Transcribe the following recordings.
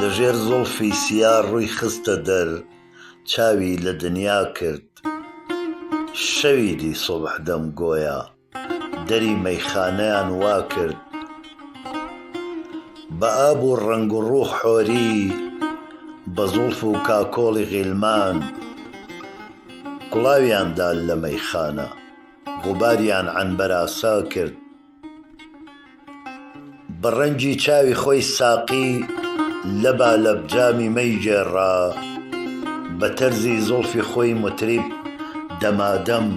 لەژێر زوڵفی سیا ڕووی خستە دەر، چاوی لە دنیا کرد. شەوی دی سوبح دەم گۆیا، دەری مەیخانەیان وا کرد. بە ئاب و ڕەنگ و ڕوو حۆری، بە زوڵف و کاکۆڵی غیلمان، کوڵاویاندا لە مەیخانە، غوباریان عنبەر ئاسا کرد. بە ڕەنگی چاوی خۆی ساقی، لەبالەب جامی مەی گێڕا، بە تەرزی زوڵفی خۆی متریب، دەمادەم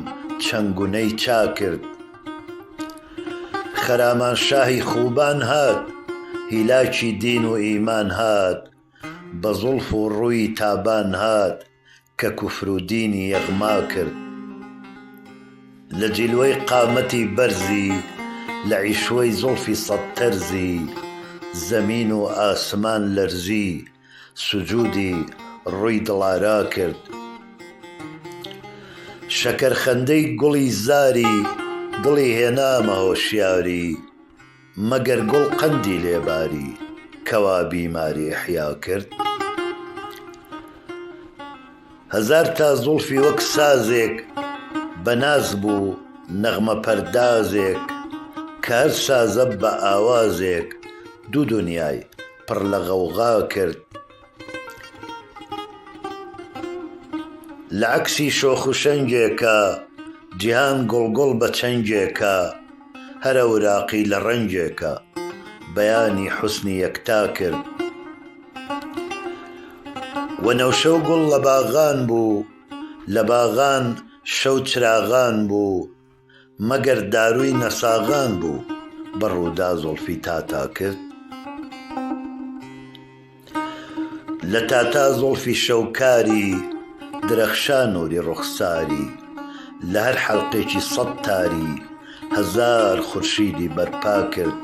چەنگونەی چا کرد. خەرامان شاهی خوبان هات، هیلاکی دین و ئیمان هات، بە زوڵف و ڕووی تابان هات، کە کوفر و دینی یەغما کرد. لە جیلوەی قامەتی بەرزی، لە عیشوەی زوڵفی سەد تەرزی، زەمین و ئاسمان لەرزی، سوجودی ڕووی دڵارا کرد. شەکەرخەندەی گوڵی زاری، دڵی هێنامە هۆشیاری، مەگەر گوڵ قەندی لێباری، کەوا بیماری ئیحیا کرد. هەزار تا زوڵفی وەک سازێک، بەناز بوو نەغمە پەردازێک، کە هەر سازە بە ئاوازێک، دوو دونیای پڕ لە غەوغا کرد. لە عەکسی شۆخ و شەنگێکە، جیهان گوڵگوڵ بە چەنگێکە، هەر ئەوراقی لە ڕەنگێکە، بەیانی حوسنی یەکتا کرد. وەنەوشە و گوڵ لە باغان بوو، لە باغان شەو چراغان بوو، مەگەر داروی نەساغان بوو، بە ڕوودا زوڵفی تاتا کرد. لە تاتا زوڵفی شەوکاری، درەخشان نووری ڕوخساری، لە هەر حەڵقێکی سەد تاری، هەزار خورشیدی بەرپا کرد.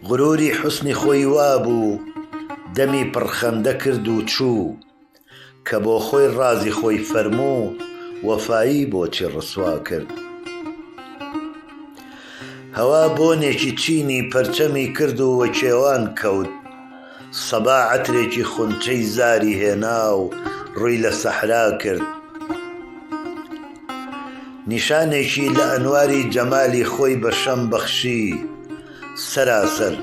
غروری حوسنی خۆی وابوو، دەمی پڕخەندە کرد و چوو، کە بۆ خۆی ڕازی خۆی فەرموو، وەفایی بۆچی ڕسوا کرد. هەوا بۆنێکی چینی پەرچەمی کرد و وە کێوان کەوت، سەبا عەترێکی خونچەی زاری هێنا و ڕووی لە سەحرا کرد. نیشانێکی لە ئەنواری جەمالی خۆی بە شەم بەخشی، سەراسەر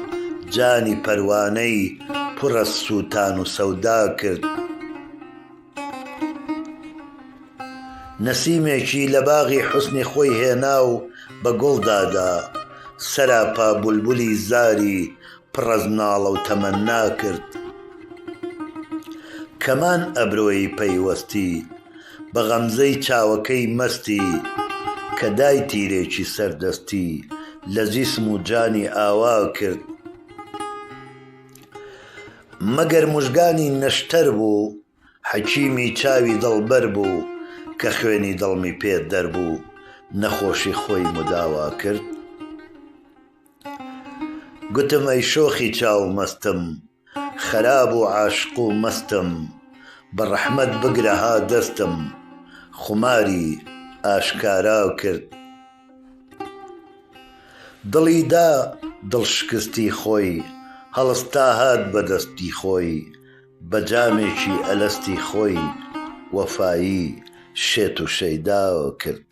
جانی پەروانەی پڕە سووتان و سەودا کرد. نەسیمێکی لە باغی حوسنی خۆی هێنا و بە گوڵ دادا، سەراپا بولبولی زاری پڕ ئەز ناڵە و تەمەنا کرد. کەمان ئەبرۆیی پەیوەستی، بە غەمزەی چاوەکەی مەستی، کە دای تیرێکی سەردەستی، لە جیسم و جانی ئاوا کرد. مەگەر موژگانی نەشتەر بوو، حەکیمی چاوی دڵبەر بوو، کە خوێنی دڵمی پێ دەربوو، نەخۆشی خۆی مداوا کرد. گوتم ئەی شۆخی چاو مەستم، خەراب و عاشق و مەستم، بە ڕەحمەت بگرە ها دەستم، خوماری ئاشکارا کرد. دڵی دا دڵشکستی خۆی، هەڵستا هات بە دەستی خۆی، بە جامێکی ئەلەستی خۆی، وەفایی شێت و شەیدا کرد.